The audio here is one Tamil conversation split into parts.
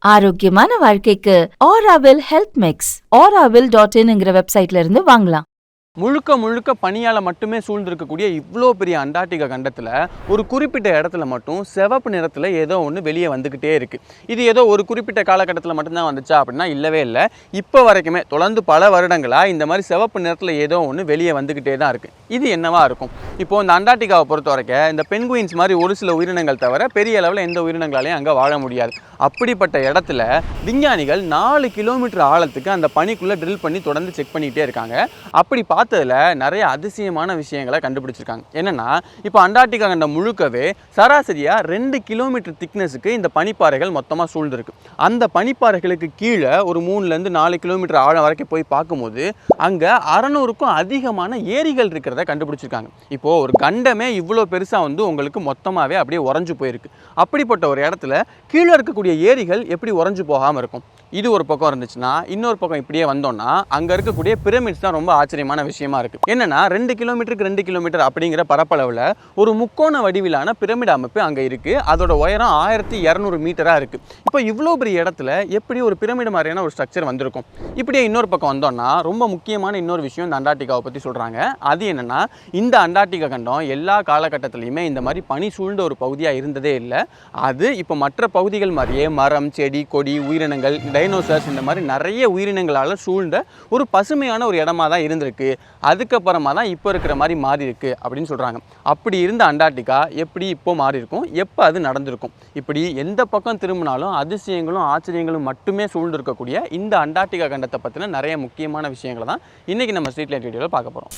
ஆரோக்கியமான வாழ்க்கைக்கு ஆராவில் ஹெல்த் மிக்ஸ் auraville.in வெப்சைட்ல இருந்து வாங்கலாம். முழுக்க முழுக்க பனியால் மட்டுமே சூழ்ந்திருக்கக்கூடிய இவ்வளோ பெரிய அண்டார்டிகா கண்டத்தில் ஒரு குறிப்பிட்ட இடத்துல மட்டும் சிவப்பு நிறத்தில் ஏதோ ஒன்று வெளியே வந்துக்கிட்டே இருக்குது. இது ஏதோ ஒரு குறிப்பிட்ட காலகட்டத்தில் மட்டும்தான் வந்துச்சா அப்படின்னா இல்லவே இல்லை. இப்போ வரைக்குமே தொடர்ந்து பல வருடங்களாக இந்த மாதிரி சிவப்பு நிறத்தில் ஏதோ ஒன்று வெளியே வந்துக்கிட்டே தான் இருக்குது. இது என்னவா இருக்கும்? இப்போது இந்த அண்டார்டிகாவை பொறுத்த வரைக்கும் இந்த பென்குயின்ஸ் மாதிரி ஒரு சில உயிரினங்கள் தவிர பெரிய அளவில் எந்த உயிரினங்களாலையும் அங்கே வாழ முடியாது. அப்படிப்பட்ட இடத்துல விஞ்ஞானிகள் 4 கிலோமீட்டர் ஆழத்துக்கு அந்த பனிக்குள்ளே ட்ரில் பண்ணி தொடர்ந்து செக் பண்ணிகிட்டே இருக்காங்க. அப்படி பார்த்ததில் நிறைய அதிசயமான விஷயங்களை கண்டுபிடிச்சிருக்காங்க. என்னென்னா, இப்போ அண்டார்டிகா கண்ட முழுக்கவே சராசரியாக 2 கிலோமீட்டர் திக்னஸுக்கு இந்த பனிப்பாறைகள் மொத்தமாக சூழ்ந்திருக்கு. அந்த பனிப்பாறைகளுக்கு கீழே ஒரு 3லேருந்து 4 கிலோமீட்டர் ஆழம் வரைக்கும் போய் பார்க்கும்போது அங்கே 600க்கும் அதிகமான ஏரிகள் இருக்கிறத கண்டுபிடிச்சிருக்காங்க. இப்போது ஒரு கண்டமே இவ்வளோ பெருசாக வந்து உங்களுக்கு மொத்தமாகவே அப்படியே உறைஞ்சு போயிருக்கு. அப்படிப்பட்ட ஒரு இடத்துல கீழே இருக்கக்கூடிய ஏரிகள் எப்படி உறைஞ்சு போகாமல் இருக்கும்? இது ஒரு பக்கம் இருந்துச்சுன்னா, இன்னொரு பக்கம் இப்படியே வந்தோம்னா அங்கே இருக்கக்கூடிய பிரமிட்ஸ் தான் ரொம்ப ஆச்சரியமான விஷயமா இருக்குது. என்னென்னா, 2 கிலோமீட்டருக்கு 2 கிலோமீட்டர் அப்படிங்கிற பரப்பளவில் ஒரு முக்கோண வடிவிலான பிரமிட் அமைப்பு அங்கே இருக்குது. அதோட உயரம் 1200 மீட்டராக இருக்குது. இப்போ இவ்வளோ பெரிய இடத்துல எப்படி ஒரு பிரமிட் மாதிரியான ஒரு ஸ்ட்ரக்சர் வந்திருக்கும்? இப்படியே இன்னொரு பக்கம் வந்தோம்னா ரொம்ப முக்கியமான இன்னொரு விஷயம் இந்த அண்டார்டிகாவை பற்றி சொல்கிறாங்க. அது என்னென்னா, இந்த அண்டார்டிகா கண்டம் எல்லா காலகட்டத்திலையுமே இந்த மாதிரி பனி சூழ்ந்த ஒரு பகுதியாக இருந்ததே இல்லை. அது இப்போ மற்ற பகுதிகள் மாதிரியே மரம், செடி, கொடி, உயிரினங்கள், டைனோசர்ஸ் இந்த மாதிரி நிறைய உயிரினங்களால் சூழ்ந்த ஒரு பசுமையான ஒரு இடமா தான் இருந்திருக்கு. அதுக்கப்புறமா தான் இப்போ இருக்கிற மாதிரி மாறி இருக்கு அப்படின்னு சொல்கிறாங்க. அப்படி இருந்த அண்டார்டிகா எப்படி இப்போ மாறி இருக்கும், எப்போ அது நடந்திருக்கும்? இப்படி எந்த பக்கம் திரும்பினாலும் அதிசயங்களும் ஆச்சரியங்களும் மட்டுமே சூழ்ந்திருக்கக்கூடிய இந்த அண்டார்டிகா கண்டத்தை பற்றின நிறைய முக்கியமான விஷயங்களை தான் இன்றைக்கி நம்ம ஸ்ட்ரீட் லைட் வீடியோவில் பார்க்க போகிறோம்.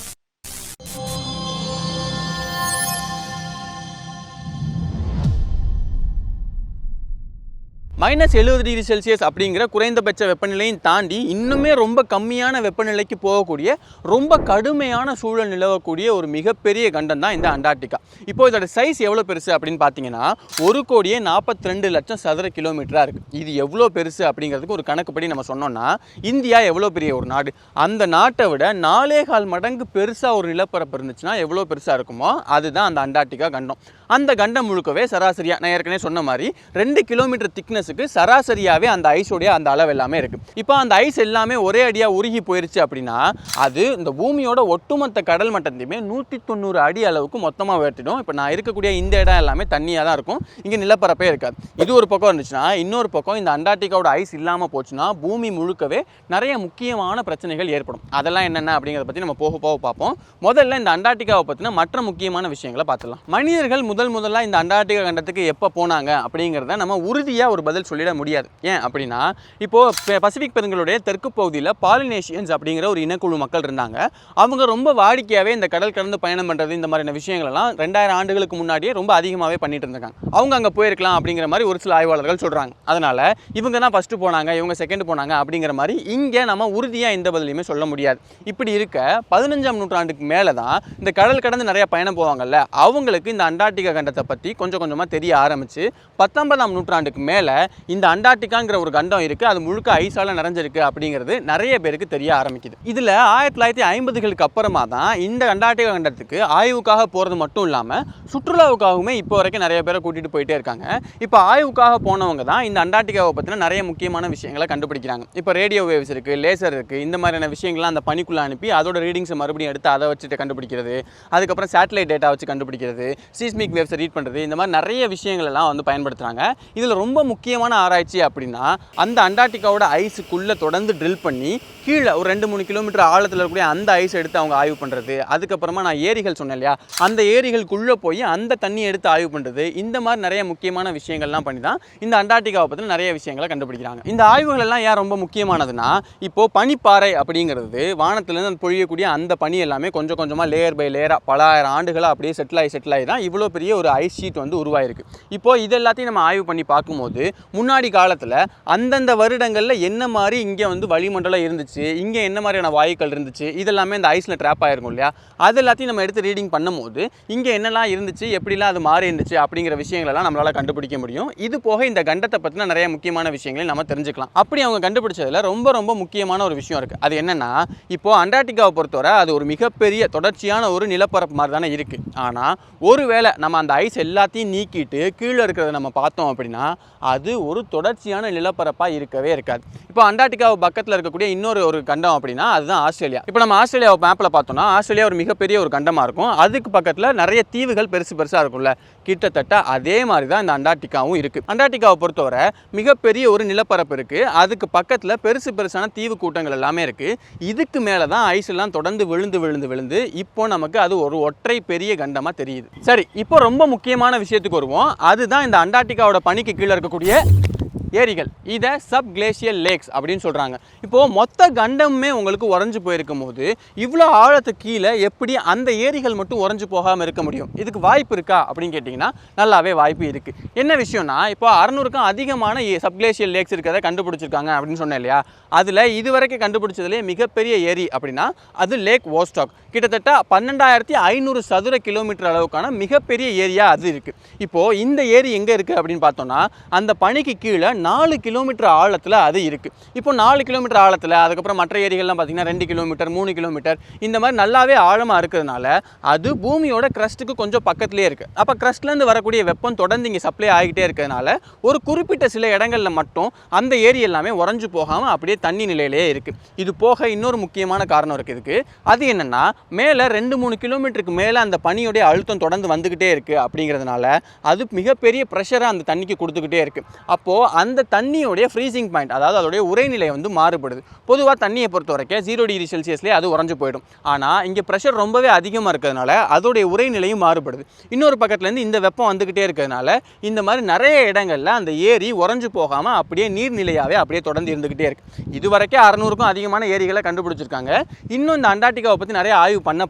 -70°C அப்படிங்கிற குறைந்தபட்ச வெப்பநிலையும் தாண்டி இன்னுமே ரொம்ப கம்மியான வெப்பநிலைக்கு போகக்கூடிய ரொம்ப கடுமையான சூழல் நிலவக்கூடிய ஒரு மிகப்பெரிய கண்டம் தான் இந்த அண்டார்டிகா. இப்போ இதோட சைஸ் எவ்வளோ பெருசு அப்படின்னு பார்த்தீங்கன்னா 1,42,00,000 சதுர கிலோமீட்டராக இருக்குது. இது எவ்வளோ பெருசு அப்படிங்கிறதுக்கு ஒரு கணக்குப்படி நம்ம சொன்னோம்னா, இந்தியா எவ்வளோ பெரிய ஒரு நாடு, அந்த நாட்டை விட 4.25 மடங்கு பெருசாக ஒரு நிலப்பரப்பு இருந்துச்சுன்னா எவ்வளோ பெருசாக இருக்குமோ அதுதான் அந்த அண்டார்டிகா கண்டம். அந்த கண்டம் முழுக்கவே சராசரியாக நான் ஏற்கனவே சொன்ன மாதிரி 2 கிலோமீட்டர் திக்னஸ் சராசரியாவே அந்த ஐஸோடைய அந்த அளவு எல்லாமே இருக்கு. இப்போ அந்த ஐஸ் எல்லாமே ஒரே அடியா உருகி போயிருச்சு அப்படின்னா அது இந்த பூமியோட ஒட்டுமொத்த கடல் மட்டத்தையுமே 190 அடி அளவுக்கு மொத்தமாக உயர்த்திடும். இப்போ நான் இருக்கக்கூடிய இந்த இடம் எல்லாமே தண்ணியாக தான் இருக்கும், இங்கே நிலப்பரப்பே இருக்காது. இது ஒரு பக்கம் இருந்துச்சுன்னா, இன்னொரு பக்கம் இந்த அண்டார்டிகாவோட ஐஸ் இல்லாமல் போச்சுன்னா பூமி முழுக்கவே நிறைய முக்கியமான பிரச்சனைகள் ஏற்படும். அதெல்லாம் என்னென்ன அப்படிங்கிறத பற்றி நம்ம போக போக பார்ப்போம். முதல்ல இந்த அண்டார்டிகாவை பற்றின மற்ற முக்கியமான விஷயங்களை பார்த்துலாம். மனிதர்கள் முதலாக இந்த அண்டார்டிகா கண்டத்துக்கு எப்போ போனாங்க அப்படிங்கிறத நம்ம உறுதியாக ஒரு பதில் சொல்லிட முடியாது. ஏன் அப்படின்னா, இப்போ பசிபிக் பெருங்கடலுடைய தெற்கு பகுதியில் பாலினேஷியன்ஸ் அப்படிங்கிற ஒரு இனக்குழு மக்கள் இருந்தாங்க. அவங்க ரொம்ப வாடிக்கையாகவே இந்த கடல் கடந்து பயணம் பண்ணுறது இந்த மாதிரியான விஷயங்கள் எல்லாம் 2000 ஆண்டுகளுக்கு முன்னாடியே ரொம்ப அதிகமாகவே பண்ணிட்டு இருந்தாங்க. அவங்க அங்கே போயிருக்கலாம் அப்படிங்கிற மாதிரி ஒரு சில ஆய்வாளர்கள் சொல்கிறாங்க. அதனால இவங்க தான் ஃபஸ்ட்டு போனாங்க, இவங்க செகண்ட் போனாங்க அப்படிங்கிற மாதிரி இங்கே நம்ம உறுதியாக எந்த பதிலையுமே சொல்ல முடியாது. இப்படி இருக்க 15ஆம் நூற்றாண்டுக்கு மேலே தான் இந்த கடல் கடந்து நிறைய பயணம் போவாங்கல்ல, அவங்களுக்கு இந்த அண்டார்டிகா கண்டத்தை பற்றி கொஞ்சம் கொஞ்சமாக தெரிய ஆரம்பிச்சு 19ஆம் நூற்றாண்டுக்கு மேலே இந்த அண்டார்டிகாங்கிற ஒரு கண்டம் இருக்குது, அது முழுக்க ஐஸால் நிறைஞ்சிருக்கு அப்படிங்கிறது நிறைய பேருக்கு தெரிய ஆரம்பிக்குது. இதில் 1950களுக்கு அப்புறமா தான் இந்த அண்டார்டிகா கண்டத்துக்கு ஆய்வுக்காக போகிறது மட்டும் இல்லாமல் சுற்றுலாவுக்காகவுமே இப்போ வரைக்கும் நிறைய பேரை கூட்டிகிட்டு போயிட்டே இருக்காங்க. இப்போ ஆய்வுக்காக போனவங்க தான் இந்த அண்டார்டிகாவை பற்றின நிறைய முக்கியமான விஷயங்களை கண்டுபிடிக்கிறாங்க. இப்போ ரேடியோ வேவ்ஸ் இருக்குது, லேசர் இருக்குது, இந்த மாதிரியான விஷயங்கள்லாம் அந்த பனிக்குள்ளே அனுப்பி அதோட ரீடிங்ஸை மறுபடியும் எடுத்து அதை வச்சுட்டு கண்டுபிடிக்கிறது, அதுக்கப்புறம் சேட்டலைட் டேட்டா வச்சு கண்டுபிடிக்கிறது, சீஸ்மிக் வேவ்ஸை ரீட் பண்ணுறது, இந்த மாதிரி நிறைய விஷயங்கள் எல்லாம் வந்து பயன்படுத்துகிறாங்க. இதில் ரொம்ப முக்கியமான ஆராய்ச்சி அப்படின்னா, அந்த அண்டார்டிகாவோட ஐஸுக்குள்ளே தொடர்ந்து ட்ரில் பண்ணி கீழே ஒரு 2-3 கிலோமீட்டர் ஆழத்தில் இருக்கக்கூடிய அந்த ஐஸ் எடுத்து அவங்க ஆய்வு பண்ணுறது, அதுக்கப்புறமா நான் ஏரிகள் சொன்னேன் இல்லையா, அந்த ஏரிகளுக்குள்ளே போய் அந்த தண்ணி எடுத்து ஆய்வு பண்ணுறது, இந்த மாதிரி நிறைய முக்கியமான விஷயங்கள்லாம் பண்ணி தான் இந்த அண்டார்டிகாவை பற்றி நிறைய விஷயங்களை கண்டுபிடிக்கிறாங்க. இந்த ஆய்வுகள் எல்லாம் ஏன் ரொம்ப முக்கியமானதுன்னா, இப்போது பனிப்பாறை அப்படிங்கிறது வானத்திலேருந்து பொழியக்கூடிய அந்த பனி எல்லாமே கொஞ்சம் கொஞ்சமாக லேயர் பை லேயராக பல ஆயிரம் ஆண்டுகளாக அப்படியே செட்டில் ஆகி தான் இவ்வளோ பெரிய ஒரு ஐஸ் ஷீட் வந்து உருவாயிருக்கு. இப்போது இது எல்லாத்தையும் நம்ம ஆய்வு பண்ணி பார்க்கும்போது முன்னாடி காலத்தில் அந்தந்த வருடங்களில் என்ன மாதிரி இங்கே வந்து வளிமண்டலம் இருந்துச்சு, இங்கே என்ன மாதிரியான வாயுக்கள் இருந்துச்சு, இதெல்லாமே இந்த ஐஸில் ட்ராப் ஆகிருக்கும் இல்லையா, அது எல்லாத்தையும் நம்ம எடுத்து ரீடிங் பண்ணும்போது இங்கே என்னெல்லாம் இருந்துச்சு, எப்படிலாம் அது மாறி இருந்துச்சு அப்படிங்கிற விஷயங்களெல்லாம் நம்மளால் கண்டுபிடிக்க முடியும். இது போக இந்த கண்டத்தை பற்றின நிறைய முக்கியமான விஷயங்களை நம்ம தெரிஞ்சுக்கலாம். அப்படி அவங்க கண்டுபிடிச்சதில் ரொம்ப ரொம்ப முக்கியமான ஒரு விஷயம் இருக்குது. அது என்னென்னா, இப்போது அண்டார்டிகாவை பொறுத்தவரை அது ஒரு மிகப்பெரிய தொடர்ச்சியான ஒரு நிலப்பரப்பு மாதிரி தானே இருக்குது. ஆனால் ஒருவேளை நம்ம அந்த ஐஸ் எல்லாத்தையும் நீக்கிட்டு கீழே இருக்கிறத நம்ம பார்த்தோம் அப்படின்னா அது அது ஒரு தொடர்ச்சியான நிலப்பரப்பாக இருக்கவே இருக்காது. இப்போ அண்டார்டிகாவை பக்கத்தில் இருக்கக்கூடிய இன்னொரு கண்டம் அப்படின்னா அதுதான் ஆஸ்திரேலியா. இப்போ நம்ம ஆஸ்திரேலியாவை மேப்பில் பார்த்தோம்னா ஆஸ்திரேலியா ஒரு மிகப்பெரிய ஒரு கண்டமாக இருக்கும். அதுக்கு பக்கத்தில் நிறைய தீவுகள் பெருசாக இருக்கும்ல, கிட்டத்தட்ட அதே மாதிரி தான் இந்த அண்டார்டிகாவும் இருக்குது. அண்டார்டிகாவை பொறுத்தவரை மிகப்பெரிய ஒரு நிலப்பரப்பு இருக்குது. அதுக்கு பக்கத்தில் பெருசான தீவு கூட்டங்கள் எல்லாமே இருக்குது. இதுக்கு மேலே தான் ஐஸ் எல்லாம் தொடர்ந்து விழுந்து இப்போ நமக்கு அது ஒரு ஒற்றை பெரிய கண்டமாக தெரியுது. சரி, இப்போ ரொம்ப முக்கியமான விஷயத்துக்கு வருவோம். அதுதான் இந்த அண்டார்டிகாவோட பனிக்கு கீழே இருக்கக்கூடிய ஏரிகள். இதை சப் கிளேசியல் லேக்ஸ் அப்படின்னு சொல்கிறாங்க. இப்போது மொத்த கண்டமுமே உங்களுக்கு உறைஞ்சு போயிருக்கும் போது இவ்வளோ ஆழத்துக்கு கீழே எப்படி அந்த ஏரிகள் மட்டும் உறைஞ்சு போகாமல் இருக்க முடியும்? இதுக்கு வாய்ப்பு இருக்கா அப்படின்னு கேட்டிங்கன்னா நல்லாவே வாய்ப்பு இருக்குது. என்ன விஷயம்னா, இப்போ 600க்கும் அதிகமான சப் கிளேசியல் லேக்ஸ் இருக்கிறத கண்டுபிடிச்சிருக்காங்க அப்படின்னு சொன்னேன் இல்லையா? அதில் இதுவரைக்கும் கண்டுபிடிச்சதுலேயே மிகப்பெரிய ஏரி அப்படின்னா அது லேக் வோஸ்டாக். கிட்டத்தட்ட 12,500 சதுர கிலோமீட்டர் அளவுக்கான மிகப்பெரிய ஏரியா அது இருக்குது. இப்போது இந்த ஏரி எங்கே இருக்குது அப்படின்னு பார்த்தோம்னா அந்த பனிக்கு கீழே 4 கிலோமீட்டர் ஆழத்தில் அது இருக்குது. இப்போ 4 கிலோமீட்டர் ஆழத்தில், அதுக்கப்புறம் மற்ற ஏரிகள்லாம் பார்த்திங்கன்னா 2 கிலோமீட்டர் 3 கிலோமீட்டர் இந்த மாதிரி நல்லாவே ஆழமாக இருக்கிறதுனால அது பூமியோட க்ரஸ்ட்டுக்கு கொஞ்சம் பக்கத்துலேயே இருக்குது. அப்போ க்ரஸ்ட்லேருந்து வரக்கூடிய வெப்பம் தொடர்ந்து இங்கே சப்ளை ஆகிட்டே இருக்கிறதுனால ஒரு குறிப்பிட்ட சில இடங்களில் மட்டும் அந்த ஏரி எல்லாமே உறைஞ்சு போகாமல் அப்படியே தண்ணி நிலையிலே இருக்குது. இது போக இன்னொரு முக்கியமான காரணம் இருக்குது இதுக்கு. அது என்னென்னா, மேலே 2-3 கிலோமீட்டருக்கு மேலே அந்த பனியோடைய அழுத்தம் தொடர்ந்து வந்துக்கிட்டே இருக்குது. அப்படிங்கிறதுனால அது மிகப்பெரிய ப்ரெஷரை அந்த தண்ணிக்கு கொடுத்துக்கிட்டே இருக்குது. அப்போது அந்த தண்ணியோடைய ஃப்ரீசிங் பாயிண்ட், அதாவது அதோடைய உரைநிலை வந்து மாறுபடுது. பொதுவாக தண்ணியை பொறுத்த வரைக்கும் 0 டிகிரி செல்சியஸ்லேயே அது உறைஞ்சு போயிடும். ஆனால் இங்கே ப்ரெஷர் ரொம்பவே அதிகமாக இருக்கிறதுனால அதோடைய உரைநிலையும் மாறுபடுது. இன்னொரு பக்கத்துலேருந்து இந்த வெப்பம் வந்துக்கிட்டே இருக்கிறதுனால இந்த மாதிரி நிறைய இடங்களில் அந்த ஏரி உறைஞ்சு போகாமல் அப்படியே நீர்நிலையாகவே அப்படியே தொடர்ந்து இருந்துக்கிட்டே இருக்குது. இது வரைக்கும் 600க்கும் அதிகமான ஏரிகளை கண்டுபிடிச்சிருக்காங்க. இன்னும் இந்த அண்டார்டிகாவை பற்றி நிறைய ஆய்வு பண்ண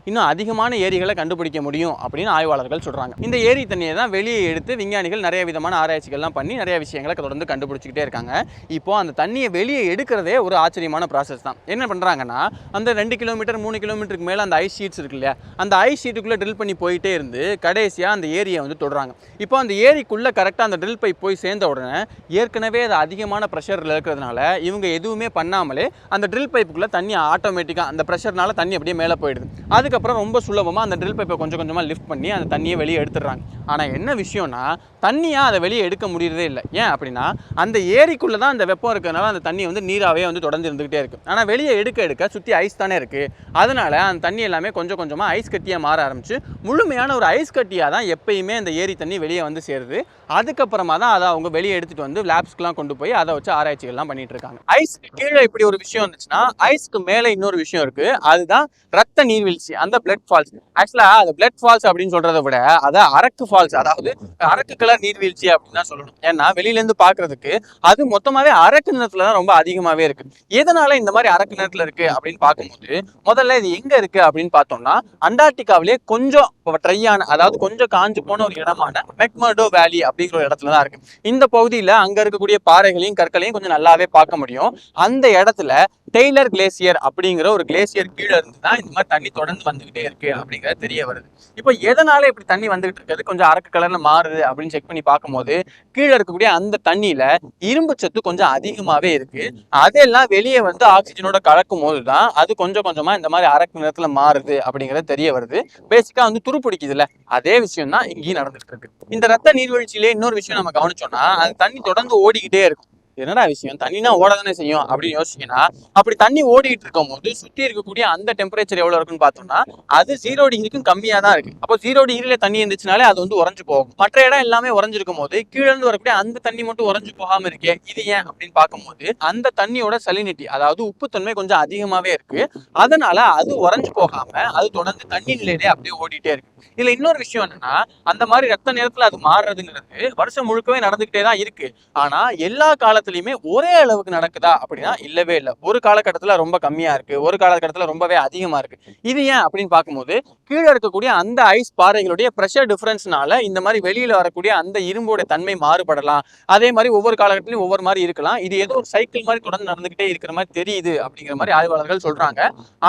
இன்னும் அதிகமான ஏரிகளை கண்டுபிடிக்க முடியும் அப்படின்னு ஆய்வாளர்கள் சொல்கிறாங்க. இந்த ஏரி தண்ணியை தான் வெளியே எடுத்து விஞ்ஞானிகள் நிறைய விதமான ஆராய்ச்சிகள்லாம் பண்ணி நிறைய விஷயங்களை தொடர்ந்து கண்டுபிடிச்சிக்கிட்டே இருக்காங்க. இப்போ அந்த தண்ணியை வெளியே எடுக்கிறதே ஒரு ஆச்சரியமான ப்ராசஸ் தான். என்ன பண்ணுறாங்கன்னா, அந்த 2 கிலோமீட்டர் 3 கிலோமீட்டருக்கு மேலே அந்த ஐஸ் ஷீட்ஸ் இருக்கு இல்லையா, அந்த ஐஸ் ஷீட்டுக்குள்ளே ட்ரில் பண்ணி போயிட்டே இருந்து கடைசியாக அந்த ஏரியை வந்து தொடுறாங்க. இப்போ அந்த ஏரிக்குள்ளே கரெக்டாக அந்த ட்ரில் பைப் போய் சேர்ந்த உடனே ஏற்கனவே அது அதிகமான ப்ரெஷரில் இருக்கிறதுனால இவங்க எதுவுமே பண்ணாமலே அந்த ட்ரில் பைப்புக்குள்ளே தண்ணி ஆட்டோமேட்டிக்காக அந்த ப்ரெஷர்னால தண்ணி அப்படியே மேலே போயிடுது. அதுக்கப்புறம் ரொம்ப சுலபமாக அந்த ட்ரில் பைப்பை கொஞ்சம் கொஞ்சமாக லிஃப்ட் பண்ணி அந்த தண்ணியை வெளியே எடுத்துடுறாங்க. ஆனால் என்ன விஷயம்னா, தண்ணியாக அதை வெளியே எடுக்க முடியறதே இல்லை. ஏன் அப்படின்னா, அந்த ஏரிக்குள்ளே தான் அந்த வெப்பம் இருக்கிறதுனால அந்த தண்ணி வந்து நீராகவே வந்து தொடர்ந்து இருந்துகிட்டே இருக்குது. ஆனால் வெளியே எடுக்க சுற்றி ஐஸ் தானே இருக்குது. அதனால் அந்த தண்ணி எல்லாமே கொஞ்சம் கொஞ்சமாக ஐஸ் கட்டியாக மாற ஆரம்பிச்சு முழுமையான ஒரு ஐஸ் கட்டியாக தான் எப்பயுமே அந்த ஏரி தண்ணி வெளியே வந்து சேருது. அதுக்கப்புறமா தான் அதை அவங்க வெளியே எடுத்துகிட்டு வந்து லேப்ஸ்க்குலாம் கொண்டு போய் அதை வச்சு ஆராய்ச்சிகள்லாம் பண்ணிட்டு இருக்காங்க. ஐஸ்க்கு கீழே இப்படி ஒரு விஷயம் இருந்துச்சுன்னா ஐஸ்க்கு மேலே இன்னொரு விஷயம் இருக்குது. அதுதான் ரத்த நீர்வீழ்ச்சி, அந்த பிளட் ஃபால்ஸ். ஆக்சுவலாக அது பிளட் ஃபால்ஸ் அப்படின்னு சொல்கிறத விட அதை அரக்கு ஃபால்ஸ், அதாவது அரக்கு கலர் நீர்வீழ்ச்சி அப்படின்னு தான் சொல்லணும். ஏன்னா வெளியிலேருந்து பார்க்கறதுக்கு அது மொத்தமாகவே அரக்கு நிறத்தில் தான் ரொம்ப அதிகமாகவே இருக்குது. எதனால இந்த மாதிரி அரக்கு நிறத்தில் இருக்குது அப்படின்னு பார்க்கும்போது முதல்ல இது எங்கே இருக்குது அப்படின்னு பார்த்தோம்னா, அண்டார்டிகாவிலே கொஞ்சம் ட்ரையான, அதாவது கொஞ்சம் காஞ்சு போன ஒரு இடமான மெக்மர்டோ வேலி அப்படிங்கிற ஒரு இடத்துல தான் இருக்குது. இந்த பகுதியில் அங்கே இருக்கக்கூடிய பாறைகளையும் கற்களையும் கொஞ்சம் நல்லாவே பார்க்க முடியும். அந்த இடத்துல டெய்லர் கிளேசியர் அப்படிங்கிற ஒரு கிளேசியர் கீழே இருந்து தான் இந்த மாதிரி தண்ணி தொடர்ந்து வந்துகிட்டே இருக்கு அப்படிங்கிறது தெரிய வருது. இப்போ எதனால இப்படி தண்ணி வந்துகிட்டு இருக்கிறது கொஞ்சம் அரக்கு கலர்ல மாறுது அப்படின்னு செக் பண்ணி பார்க்கும்போது கீழே இருக்கக்கூடிய அந்த தண்ணியில இரும்பு சத்து கொஞ்சம் அதிகமாவே இருக்கு. அதெல்லாம் வெளியே வந்து ஆக்சிஜனோட கலக்கும் போது தான் அது கொஞ்சம் கொஞ்சமா இந்த மாதிரி அரக்கு நிறத்துல மாறுது அப்படிங்கிறது தெரிய வருது. பேசிக்கா வந்து துருப்பிடிக்குதுல்ல, அதே விஷயம் தான் இங்கேயும் நடந்துட்டு இருக்கு. இந்த ரத்த நீர்வீழ்ச்சியிலே இன்னொரு விஷயம் நம்ம கவனிச்சோம்னா, அந்த தண்ணி தொடர்ந்து ஓடிக்கிட்டே இருக்கும். என்னடா விஷயம், தண்ணினா ஓட தானே செய்யும் அப்படின்னு யோசிச்சீங்கன்னா, அப்படி தண்ணி ஓடிட்டு இருக்கும் போது சுற்றி இருக்கக்கூடிய அந்த டெம்பரேச்சர் எவ்வளவு இருக்குன்னு பார்த்தோம்னா அது 0 டிகிரிக்கும் கம்மியா தான் இருக்கு. அப்போ 0 டிகிரியில தண்ணி இருந்துச்சுனாலே அது வந்து உறைஞ்சு போகும். மற்ற இடம் எல்லாமே உறைஞ்சிருக்கும் போது கீழே இருந்து வரக்கூடிய அந்த தண்ணி மட்டும் உறைஞ்சு போகாம இருக்கே, இது ஏன் அப்படின்னு பார்க்கும்போது அந்த தண்ணியோட சலினிட்டி, அதாவது உப்புத்தன்மை கொஞ்சம் அதிகமாவே இருக்கு. அதனால அது உறைஞ்சு போகாம அது தொடர்ந்து தண்ணி நிலையிலே அப்படியே ஓடிட்டே இருக்கு. இதுல இன்னொரு விஷயம் என்னன்னா, அந்த மாதிரி ரத்த நேரத்துல அது மாறுறதுங்கிறது வருஷம் முழுக்கவே நடந்துகிட்டே தான் இருக்கு. ஆனா எல்லா காலத்திலயுமே ஒரே அளவுக்கு நடக்குதா அப்படின்னா இல்லவே இல்லை. ஒரு காலகட்டத்துல ரொம்ப கம்மியா இருக்கு, ஒரு காலகட்டத்துல ரொம்பவே அதிகமா இருக்கு. இது ஏன் அப்படின்னு பார்க்கும்போது கீழே இருக்கக்கூடிய அந்த ஐஸ் பாறைகளுடைய ப்ரெஷர் டிஃபரன்ஸ்னால இந்த மாதிரி வெளியில வரக்கூடிய அந்த இரும்போட தன்மை மாறுபடலாம். அதே மாதிரி ஒவ்வொரு காலகட்டத்திலும் ஒவ்வொரு மாதிரி இருக்கலாம். இது ஏதோ ஒரு சைக்கிள் மாதிரி தொடர்ந்து நடந்துகிட்டே இருக்கிற மாதிரி தெரியுது அப்படிங்கிற மாதிரி ஆய்வாளர்கள் சொல்றாங்க.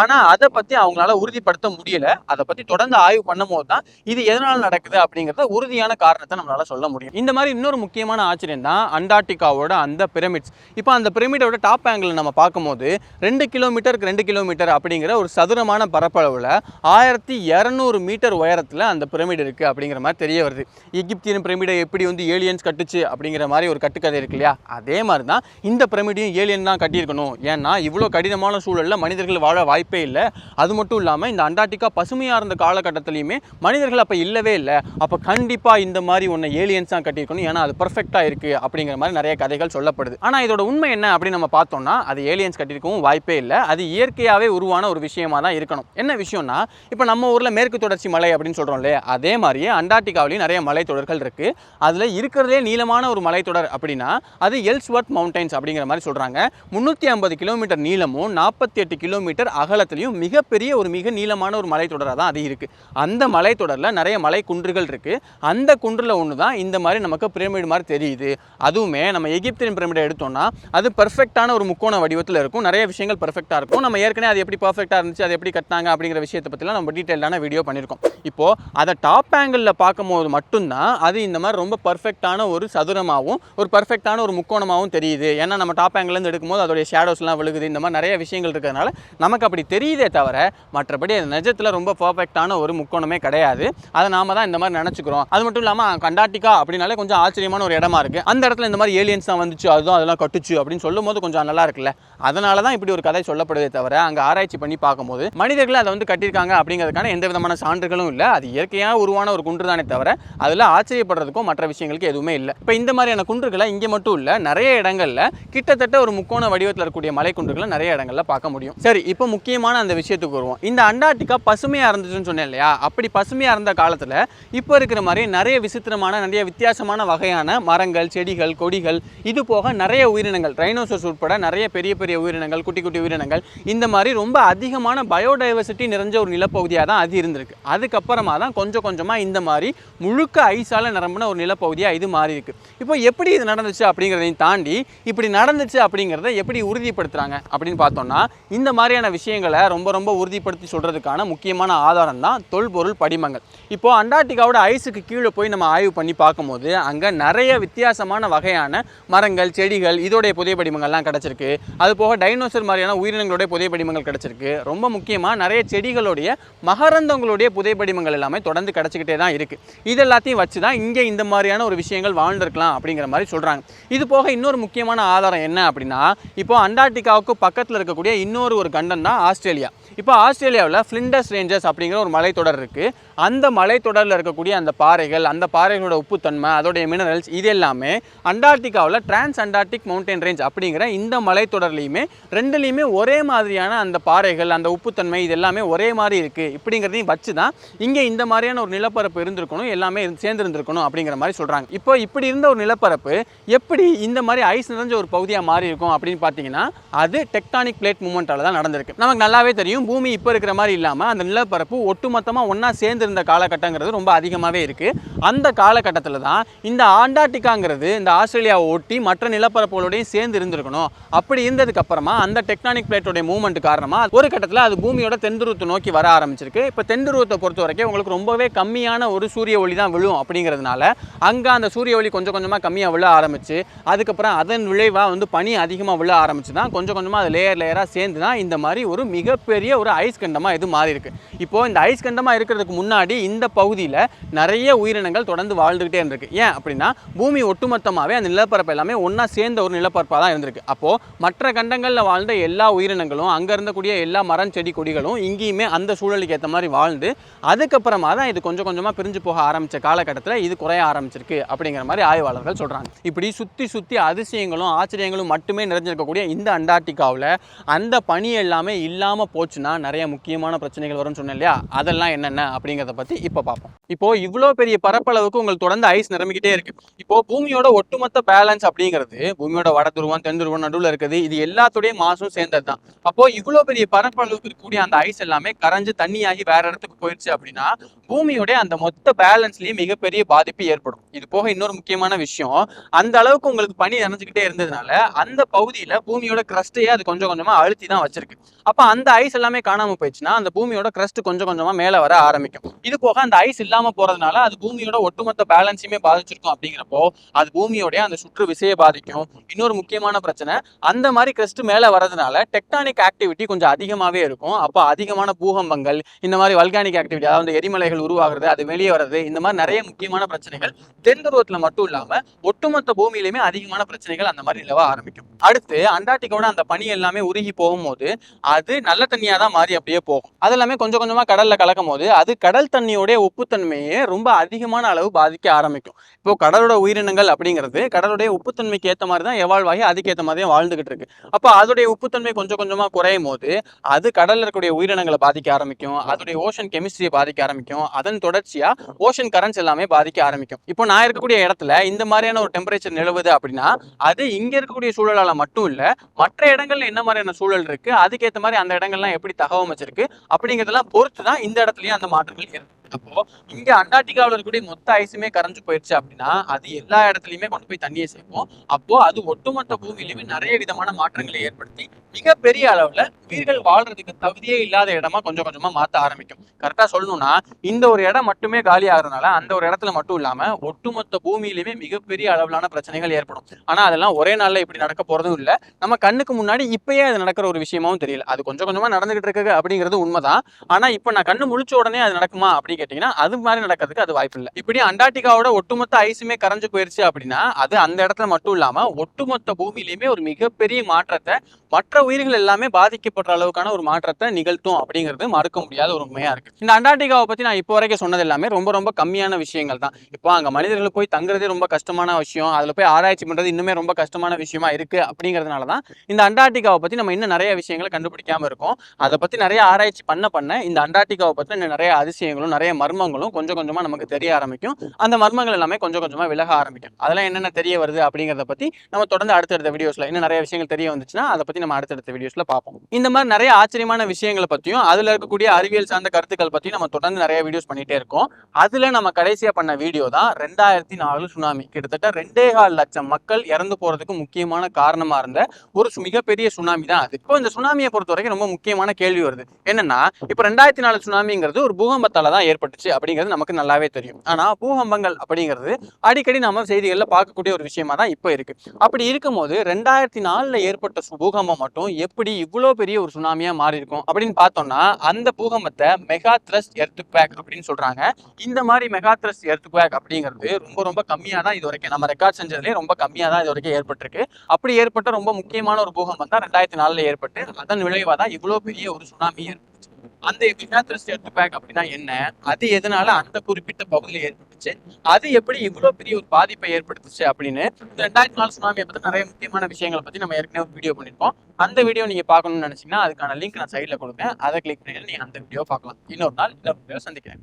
ஆனா அதை பத்தி அவங்களால உறுதிப்படுத்த முடியல. அதை பத்தி தொடர்ந்து ஆய்வு பண்ணும் போது தான் இது எதனால நடக்குது அப்படிங்கறத உறுதியான காரணத்தை நம்மளால சொல்ல முடியும். இந்த மாதிரி இன்னொரு முக்கியமான ஆச்சரியம் தான் அண்டார்டிகாவோட அந்த த பிரமிட்ஸ். இப்போ அந்த பிரமிடோட டாப் ஆங்கிள் நம்ம பார்க்கும்போது 2 கிலோமீட்டருக்கு 2 கிலோமீட்டர் அப்படிங்கிற ஒரு சதுரமான பரப்பளவில் 1200 மீட்டர் உயரத்தில் அந்த பிரமிட் இருக்குது அப்படிங்கிற மாதிரி தெரிய வருது. எகிப்தியன் பிரமிடை எப்படி வந்து ஏலியன்ஸ் கட்டுச்சு அப்படிங்கிற மாதிரி ஒரு கட்டுக்கதை இருக்கு இல்லையா, அதே மாதிரி தான் இந்த பிரமிடையும் ஏலியன் தான் கட்டியிருக்கணும். ஏன்னா இவ்வளோ கடினமான சூழலில் மனிதர்கள் வாழ வாய்ப்பே இல்லை. அது மட்டும் இல்லாமல் இந்த அண்டார்டிகா பசுமையாக இருந்த காலகட்டத்திலையுமே மனிதர்கள் அப்போ இல்லவே இல்லை. அப்போ கண்டிப்பாக இந்த மாதிரி ஒன்று ஏலியன்ஸ் தான் கட்டியிருக்கணும், ஏன்னா அது பர்ஃபெக்டாக இருக்குது அப்படிங்கிற மாதிரி நிறைய கதைகள் சொல்லப்படுது. ஆனால் இதோட உண்மை என்ன அப்படின்னு நம்ம பார்த்தோம்னா அது ஏலியன்ஸ் கட்டியிருக்கவும் வாய்ப்பே இல்லை. அது இயற்கையாகவே உருவான ஒரு விஷயமா தான் இருக்கணும். என்ன விஷயம்னா இப்போ நம்ம ஊரில் மேற்கு தொடர்ச்சி மலை அப்படின்னு சொல்கிறோம் இல்லையா, அதே மாதிரியே அண்டார்டிகாவிலையும் நிறைய மலைத்தொடர்கள் இருக்குது. அதில் இருக்கிறதே நீளமான ஒரு மலைத்தொடர் அப்படின்னா அது எல்ஸ்வர்த் மவுண்டைன்ஸ் அப்படிங்கிற மாதிரி சொல்கிறாங்க. 350 கிலோமீட்டர் நீளமும் 48 கிலோமீட்டர் அகலத்திலையும் மிகப்பெரிய ஒரு மிக நீளமான ஒரு மலைத்தொடராக தான் அது இருக்குது. அந்த மலைத்தொடரில் நிறைய மலை குன்றுகள் இருக்குது. அந்த குன்றில் ஒன்று தான் இந்த மாதிரி நமக்கு பிரமிட் மாதிரி தெரியுது. அதுவுமே நம்ம எகிப்தியன் பிரமிடை எடுத்தோம்னா அது பர்ஃபெக்டான ஒரு முக்கோண வடிவத்தில் இருக்கும். நிறைய விஷயங்கள் பர்ஃபெக்டாக இருக்கும். நம்ம ஏற்கனவே அது எப்படி பர்ஃபெக்டாக இருந்துச்சு, அது எப்படி கட்டினாங்க அப்படிங்கிற விஷயத்தை பற்றிலாம் நம்ம டீட்டெயிலான வீடியோ பண்ணியிருக்கோம். இப்போது அதை டாப் ஆங்கிளில் பார்க்கும்போது மட்டும்தான் அது இந்த மாதிரி ரொம்ப பர்ஃபெக்டான ஒரு சதுரமாகவும் ஒரு பர்ஃபெக்டான ஒரு முக்கோணமாகவும் தெரியுது. ஏன்னா நம்ம டாப் ஆங்கிலேருந்து எடுக்கும்போது அதோடைய ஷேடோஸ்லாம் விழுகுது. இந்த மாதிரி நிறைய விஷயங்கள் இருக்கிறதுனால நமக்கு அப்படி தெரியுதே தவிர மற்றபடி அது நிஜத்தில் ரொம்ப பர்ஃபெக்டான ஒரு முக்கோணமே கிடையாது. அதை நாம தான் இந்த மாதிரி நினச்சிக்கிறோம். அது மட்டும் இல்லாமல் அண்டார்டிகா அப்படின்னாலே கொஞ்சம் ஆச்சரியமான ஒரு இடமா இருக்குது. அந்த இடத்துல இந்த மாதிரி ஏலியன்ஸ் தான் வந்துச்சு, அதுதான் அதெல்லாம் கட்டுச்சு அப்படின்னு சொல்லும் போது கொஞ்சம் நல்லா இருக்குல்ல. அதனால தான் இப்படி ஒரு கதை சொல்லப்படுதே தவிர அங்கே ஆராய்ச்சி பண்ணி பார்க்கும்போது மனிதர்கள் அதை வந்து கட்டியிருக்காங்க அப்படிங்கிறதுக்கான எந்த விதமான சான்றுகளும் இல்லை. அது இயற்கையாக உருவான ஒரு குன்று தானே தவிர அதில் ஆச்சரியப்படுறதுக்கும் மற்ற விஷயங்களுக்கு எதுவுமே இல்லை. இப்போ இந்த மாதிரியான குன்றுகளை இங்கே மட்டும் இல்லை, நிறைய இடங்களில் கிட்டத்தட்ட ஒரு முக்கோண வடிவத்தில் இருக்கக்கூடிய மலை குன்றுகளை நிறைய இடங்களில் பார்க்க முடியும். சரி, இப்போ முக்கியமான அந்த விஷயத்துக்கு வருவோம். இந்த அண்டார்டிகா பசுமையாக இருந்துச்சுன்னு சொன்னேன் இல்லையா, அப்படி பசுமையாக இருந்த காலத்தில் இப்போ இருக்கிற மாதிரி நிறைய விசித்திரமான நிறைய வித்தியாசமான வகையான மரங்கள், செடிகள், கொடிகள், இது போக நிறைய உயிரினங்கள், ரைனோசர்ஸ் உட்பட நிறைய பெரிய பெரிய உயிரினங்கள், குட்டி குட்டி உயிரினங்கள், இந்த மாதிரி ரொம்ப அதிகமான பயோடைவர்சிட்டி நிறைஞ்ச ஒரு நிலப்பகுதியாக தான் அது இருந்திருக்கு. அதுக்கப்புறமா தான் கொஞ்சம் கொஞ்சமாக இந்த மாதிரி முழுக்க ஐஸால் நிரம்பின ஒரு நிலப்பகுதியாக இது மாறி இருக்கு. இப்போ எப்படி இது நடந்துச்சு அப்படிங்கிறதையும் தாண்டி இப்படி நடந்துச்சு அப்படிங்கிறத எப்படி உறுதிப்படுத்துகிறாங்க அப்படின்னு பார்த்தோம்னா இந்த மாதிரியான விஷயங்களை ரொம்ப ரொம்ப உறுதிப்படுத்தி சொல்கிறதுக்கான முக்கியமான ஆதாரம் தான் தொல்பொருள் படிமங்கள். இப்போது அண்டார்டிகாவோட ஐஸுக்கு கீழே போய் நம்ம ஆய்வு பண்ணி பார்க்கும்போது அங்கே நிறைய வித்தியாசமான வகையான மரங்கள், செடிகள், இதோடைய புதை படிமங்கள்லாம் கிடச்சிருக்கு. அது போக டைனோசர் மாதிரியான உயிரினங்களுடைய புதை படிமங்கள் கிடச்சிருக்கு. ரொம்ப முக்கியமாக நிறைய செடிகளுடைய மகரந்தங்களுடைய புதை படிமங்கள் எல்லாமே தொடர்ந்து கிடச்சிக்கிட்டே தான் இருக்குது. இது எல்லாத்தையும் வச்சு தான் இங்கே இந்த மாதிரியான ஒரு விஷயங்கள் வாழ்ந்திருக்கலாம் அப்படிங்கிற மாதிரி சொல்கிறாங்க. இது போக இன்னொரு முக்கியமான ஆதாரம் என்ன அப்படின்னா இப்போ அண்டார்டிகாவுக்கு பக்கத்தில் இருக்கக்கூடிய இன்னொரு ஒரு கண்டம் தான் ஆஸ்திரேலியா. இப்போ ஆஸ்திரேலியாவில் ஃப்ளிண்டர்ஸ் ரேஞ்சஸ் அப்படிங்கிற ஒரு மலைத்தொடர் இருக்குது. அந்த மலைத்தொடரில் இருக்கக்கூடிய அந்த பாறைகள், அந்த பாறைகளோட உப்புத்தன்மை, அதோடைய மினரல்ஸ், இது எல்லாமே அண்டார்டிகாவில் டிரான்ஸ் அண்டார்டிக் மவுண்டன் ரேஞ்ச் அப்படிங்கிற இந்த மலைத்தொடர்லையுமே ரெண்டுலேயுமே ஒரே மாதிரியான அந்த பாறைகள், அந்த உப்புத்தன்மை, இது எல்லாமே ஒரே மாதிரி இருக்குது. இப்படிங்கிறதையும் வச்சு தான் இங்கே இந்த மாதிரியான ஒரு நிலப்பரப்பு இருந்திருக்கணும், எல்லாமே சேர்ந்துருந்துருக்கணும் அப்படிங்கிற மாதிரி சொல்கிறாங்க. இப்போ இப்படி இருந்த ஒரு நிலப்பரப்பு எப்படி இந்த மாதிரி ஐஸ் நிறைஞ்ச ஒரு பகுதியாக மாறி இருக்கும் அப்படின்னு பார்த்தீங்கன்னா அது டெக்டானிக் பிளேட் மூவ்மெண்ட்டால் தான் நடந்திருக்கு. நமக்கு நல்லாவே தெரியும் பூமி இப்போ இருக்கிற மாதிரி இல்லாமல் அந்த நிலப்பரப்பு ஒட்டுமொத்தமாக ஒன்றா சேர்ந்திருந்த காலகட்டங்கிறது ரொம்ப அதிகமாகவே இருக்குது. அந்த காலகட்டத்தில் தான் இந்த அண்டார்டிகாங்கிறது இந்த ஆஸ்திரேலியாவை ஒட்டி மற்ற நிலப்பரப்புகளோடையும் சேர்ந்து இருந்திருக்கணும். அப்படி இருந்ததுக்கு அப்புறமா அந்த டெக்டானிக் பிளேட்டோடைய மூவ்மெண்ட் காரணமாக ஒரு கட்டத்தில் அது பூமியோட தென்துருவத்தை நோக்கி வர ஆரம்பிச்சிருக்கு. இப்போ தென்துருவத்தை பொறுத்த வரைக்கும் உங்களுக்கு ரொம்பவே கம்மியான ஒரு சூரிய ஒளி தான் விழும் அப்படிங்கிறதுனால அங்கே அந்த சூரிய ஒளி கொஞ்சம் கொஞ்சமாக கம்மியாக விழ ஆரம்பிச்சு அதுக்கப்புறம் அதன் விளைவாக வந்து பனி அதிகமாக விழ ஆரம்பிச்சு தான் கொஞ்சம் கொஞ்சமாக அது லேயராக சேர்ந்து தான் இந்த மாதிரி ஒரு மிகப்பெரிய ஒரு ஐஸ் கண்டமாக இது மாறி இருக்கு. இப்போது இந்த ஐஸ் கண்டமாக இருக்கிறதுக்கு முன்னாடி இந்த பகுதியில் நிறைய உயிரினங்கள் தொடர்ந்து வாழ்ந்துகிட்டே இருந்திருக்கு. ஏன் அப்படின்னா பூமி ஒட்டுமொத்தமாகவே அந்த நிலப்பரப்பு எல்லாமே ஒன்றா சேர்ந்த ஒரு நிலப்பரப்பாக தான் இருந்திருக்கு. அப்போது மற்ற கண்டங்களில் வாழ்ந்த எல்லா உயிரினங்களும் அங்கே இருந்தக்கூடிய எல்லா மரம், செடி, கொடிகளும் இங்கேயுமே அந்த சூழலுக்கு ஏற்ற மாதிரி வாழ்ந்து அதுக்கப்புறமா தான் இது கொஞ்சம் கொஞ்சமாக பிரிஞ்சு போக ஆரம்பித்த காலகட்டத்தில் இது குறைய ஆரம்பிச்சிருக்கு அப்படிங்கிற மாதிரி ஆய்வாளர்கள் சொல்கிறாங்க. இப்படி சுற்றி சுற்றி அதிசயங்களும் ஆச்சரியங்களும் மட்டுமே நிறைஞ்சிருக்கக்கூடிய இந்த அண்டார்டிகாவில் அந்த பனி எல்லாமே இல்லாமல் போச்சுன்னா நிறைய முக்கியமான பிரச்சனைகள் வரும்னு சொன்னேன் இல்லையா, அதெல்லாம் என்னென்ன அப்படிங்கிறத பற்றி இப்போ பார்ப்போம். இப்போ இவ்வளோ பெரிய பரப்பளவுக்கு உங்களுக்கு தொடர்ந்து ஐஸ் நிரம்பிக்கிட்டே இருக்கு. இப்போ பூமியோட ஒட்டுமொத்த பேலன்ஸ் அப்படிங்கிறது பூமியோட வட துருவம், தென் துருவம் நடுவில் இருக்குது. இது எல்லாத்துடைய மாசும் சேர்ந்தது தான். அப்போ இவ்வளோ பெரிய பரப்பளவுக்கு இருக்கக்கூடிய அந்த ஐஸ் எல்லாமே கரைஞ்சு தண்ணியாகி வேற இடத்துக்கு போயிடுச்சு அப்படின்னா பூமியோடைய அந்த மொத்த பேலன்ஸ்லயும் மிகப்பெரிய பாதிப்பு ஏற்படும். இது போக இன்னொரு முக்கியமான விஷயம், அந்த அளவுக்கு உங்களுக்கு பனி நினைஞ்சுக்கிட்டே இருந்ததுனால அந்த பகுதியில பூமியோட கிரஸ்டையே அது கொஞ்சம் கொஞ்சமா அழுத்தி தான் வச்சிருக்கு. அப்ப அந்த ஐஸ் எல்லாமே எல்லாமே காணாம போயிடுச்சுன்னா அந்த பூமியோட கிரஸ்ட் கொஞ்சம் கொஞ்சமா மேல வர ஆரம்பிக்கும். இது போக அந்த ஐஸ் இல்லாம போறதுனால அது பூமியோட ஒட்டுமொத்த பேலன்ஸையுமே பாதிச்சிருக்கும். அப்படிங்கிறப்போ அது பூமியோட அந்த சுற்று விசையை பாதிக்கும். இன்னொரு முக்கியமான பிரச்சனை, அந்த மாதிரி கிரஸ்ட் மேல வரதுனால டெக்டானிக் ஆக்டிவிட்டி கொஞ்சம் அதிகமாவே இருக்கும். அப்போ அதிகமான பூகம்பங்கள், இந்த மாதிரி வல்கானிக் ஆக்டிவிட்டி, அதாவது எரிமலைகள் உருவாகிறது, அது வெளியே வர்றது, இந்த மாதிரி நிறைய முக்கியமான பிரச்சனைகள் தென் துருவத்துல மட்டும் இல்லாம ஒட்டுமொத்த பூமியிலுமே அதிகமான பிரச்சனைகள் அந்த மாதிரி நிலவ ஆரம்பிக்கும். அடுத்து அண்டார்டிகாவோட அந்த பனி எல்லாமே உருகி போகும்போது அது நல்ல தண்ணியா தான் மாறி அப்படியே போகும். அது எல்லாமே கொஞ்சம் கொஞ்சமா கடல்ல கலக்கும் போது அது கடல் தண்ணியோட உப்புத்தன்மையே ரொம்ப அதிகமான அளவு பாதிக்க ஆரம்பிக்கும். இப்போ கடலோட உயிரினங்கள் அப்படிங்கிறது கடலுடைய உப்புத்தன்மைக்கு ஏற்ற மாதிரி தான் எவால்வ் ஆகி அதுக்கேற்ற மாதிரி தான் வாழ்ந்துகிட்டு இருக்கு. அப்போ அதோடைய உப்புத்தன்மை கொஞ்சம் கொஞ்சமா குறையும் போது அது கடல்ல இருக்கக்கூடிய உயிரினங்களை பாதிக்க ஆரம்பிக்கும். அதோடைய ஓஷன் கெமிஸ்ட்ரியை பாதிக்க ஆரம்பிக்கும். அதன் தொடர்ச்சியா ஓஷன் கரண்ட்ஸ் எல்லாமே பாதிக்க ஆரம்பிக்கும். இப்போ நான் இருக்கக்கூடிய இடத்துல இந்த மாதிரியான ஒரு டெம்பரேச்சர் நிலவுது அப்படின்னா அது இங்க இருக்கக்கூடிய சூழலால மட்டும் இல்ல, மற்ற இடங்கள்ல என்ன மாதிரியான சூழல் இருக்கு, அதுக்கேற்ற மாதிரி அந்த இடங்கள்லாம் எப்படி தகவமைச்சிருக்கு அப்படிங்கிறதெல்லாம் பொறுத்து தான் இந்த இடத்துலயும் அந்த மாற்றங்கள் ஏற்படும். அப்போ இங்க அண்டார்டிகாவில் இருக்கக்கூடிய மொத்த ஐஸுமே கரைஞ்சு போயிடுச்சு அப்படின்னா அது எல்லா இடத்துலயுமே கொண்டு போய் தண்ணியை சேர்ப்போம். அப்போ அது ஒட்டுமொத்த பூமியிலுமே நிறைய விதமான மாற்றங்களை ஏற்படுத்தி மிகப்பெரிய அளவுல உயிர்கள் வாழ்றதுக்கு தகுதியே இல்லாத இடமா கொஞ்சம் கொஞ்சமா மாத்த ஆரம்பிக்கும். கரெக்டா சொல்லணும்னா இந்த ஒரு இடம் மட்டுமே காலி ஆகுறதுனால அந்த ஒரு இடத்துல மட்டும் இல்லாம ஒட்டுமொத்த பூமியிலுமே மிகப்பெரிய அளவிலான பிரச்சனைகள் ஏற்படும். ஆனா அதெல்லாம் ஒரே நாள்ல இப்படி நடக்க போறதும் இல்ல, நம்ம கண்ணுக்கு முன்னாடி இப்பயே அது நடக்கிற ஒரு விஷயமாவும் தெரியல. அது கொஞ்சம் கொஞ்சமா நடந்துகிட்டு இருக்கு அப்படிங்கிறது உண்மைதான். ஆனா இப்ப நான் கண்ணு முழிச்ச உடனே அது நடக்குமா அப்படின்னு கேட்டீங்கன்னா அது மாதிரி நடக்கிறதுக்கு அது வாய்ப்பு இல்லை. இப்படி அண்டார்டிகாவோட ஒட்டுமொத்த ஐஸுமே கரைஞ்சு போயிருச்சு அப்படின்னா அது அந்த இடத்துல மட்டும் இல்லாம ஒட்டுமொத்த பூமியிலுமே ஒரு மிகப்பெரிய மாற்றத்தை, மற்ற உயிர்கள் எல்லாமே பாதிக்கப்படுற அளவுக்கான ஒரு மாற்றத்தை நிகழ்த்தும் அப்படிங்கிறது மறுக்க முடியாத ஒரு உண்மையா இருக்கு. இந்த அண்டார்டிகாவை பத்தி நான் இப்போ வரைக்கும் சொன்னது எல்லாமே ரொம்ப ரொம்ப கம்மியான விஷயங்கள் தான். இப்போ அங்க மனிதர்கள் போய் தங்குறதே ரொம்ப கஷ்டமான விஷயம், அதுல போய் ஆராய்ச்சி பண்றது இன்னுமே ரொம்ப கஷ்டமான விஷயமா இருக்கு. அப்படிங்கிறதுனால தான் இந்த அண்டார்டிகாவை பத்தி நம்ம இன்னும் நிறைய விஷயங்களை கண்டுபிடிக்காம இருக்கோம். அதை பத்தி நிறைய ஆராய்ச்சி பண்ண இந்த அண்டார்டிகாவை பத்தி இன்னும் நிறைய அதிசயங்களும் நிறைய மர்மங்களும் கொஞ்சம் கொஞ்சமா நமக்கு தெரிய ஆரம்பிக்கும். அந்த மர்மங்கள் எல்லாமே கொஞ்சம் கொஞ்சமா விலக ஆரம்பிக்கும். அதெல்லாம் என்னென்ன தெரிய வருது அப்படிங்கிறத பத்தி நம்ம தொடர்ந்து அடுத்தடுத்த வீடியோஸ்ல இன்னும் நிறைய விஷயங்கள் தெரிய வந்துச்சுன்னா அதை பத்தி நம்ம அடுத்தடுத்த வீடியோஸ்ல பார்ப்போம். இந்த மாதிரி நிறைய ஆச்சரியமான விஷயங்களை பத்தியும் அதுல இருக்கக்கூடிய அறிவியல் சார்ந்த கருத்துக்கள் பத்தியும் நம்ம தொடர்ந்து நிறைய வீடியோஸ் பண்ணிட்டே இருக்கோம். அதுல நம்ம கடைசியா பண்ண வீடியோ தான் 2004 சுனாமி. கிட்டத்தட்ட 2.25 லட்சம் மக்கள் இறந்து போறதுக்கு முக்கியமான காரணமா இருந்த ஒரு மிகப்பெரிய சுனாமி தான் அது. இப்போ இந்த சுனாமியை பொறுத்த வரைக்கும் ரொம்ப முக்கியமான கேள்வி வருது. என்னன்னா இப்ப 2004 சுனாமிங்கிறது ஒரு பூகம்பத்தால தான் ஏற்பட்டுச்சு அப்படிங்கிறது நமக்கு நல்லாவே தெரியும். ஆனா பூகம்பங்கள் அப்படிங்கிறது அடிக்கடி நம்ம செய்திகள்ல பார்க்கக்கூடிய ஒரு விஷயமா தான் இப்போ இருக்கு. அப்படி இருக்கும்போது 2004 ஏற்பட்ட பூகம்பம் மட்டும் எப்படி இவ்வளவு பெரிய ஒரு சுனாமியா மாறி இருக்கும் அப்படின்னு பார்த்தோம்னா அந்த பூகம்பத்தை மெகா த்ரஸ்ட் எர்த்குவேக் அப்படின்னு சொல்றாங்க. இந்த மாதிரி மெகா த்ரஸ்ட் எர்த்குவேக் அப்படிங்கிறது ரொம்ப ரொம்ப கம்மியா தான் இது வரைக்கும் நம்ம ரெக்கார்ட் செஞ்சதுலேயே ரொம்ப கம்மியா தான் இது வரைக்கும் ஏற்பட்டிருக்கு. அப்படி ஏற்பட்ட ரொம்ப முக்கியமான ஒரு பூகம்பம் தான் 2004 ஏற்பட்டு அதன் விளைவா தான் இவ்வளவு பெரிய ஒரு சுனாமி ஏற்பட்டுச்சு. அந்த மெகா த்ரஸ்ட் எர்த்குவேக் அப்படின்னா என்ன, அது எதனால அந்த குறிப்பிட்ட பகுதியில் ஏற்பட்டுச்சு, அது எப்படி இவ்வளவு பெரிய ஒரு பாதிப்பை ஏற்படுத்துச்சு அப்படின்னு இந்த 2004 சுனாமியை பத்தி நிறைய முக்கியமான விஷயங்களை பத்தி நம்ம ஏற்கனவே வீடியோ பண்ணிருப்போம். அந்த வீடியோ நீங்க பார்க்கணும்னு நினைச்சீங்கன்னா அதுக்கான லிங்க் நான் சைட்ல கொடுப்பேன். அதை கிளிக் பண்ணி நீங்க அந்த வீடியோ பார்க்கலாம். இன்னொரு நாள் இந்த வீடியோ சந்திக்கிறேன்.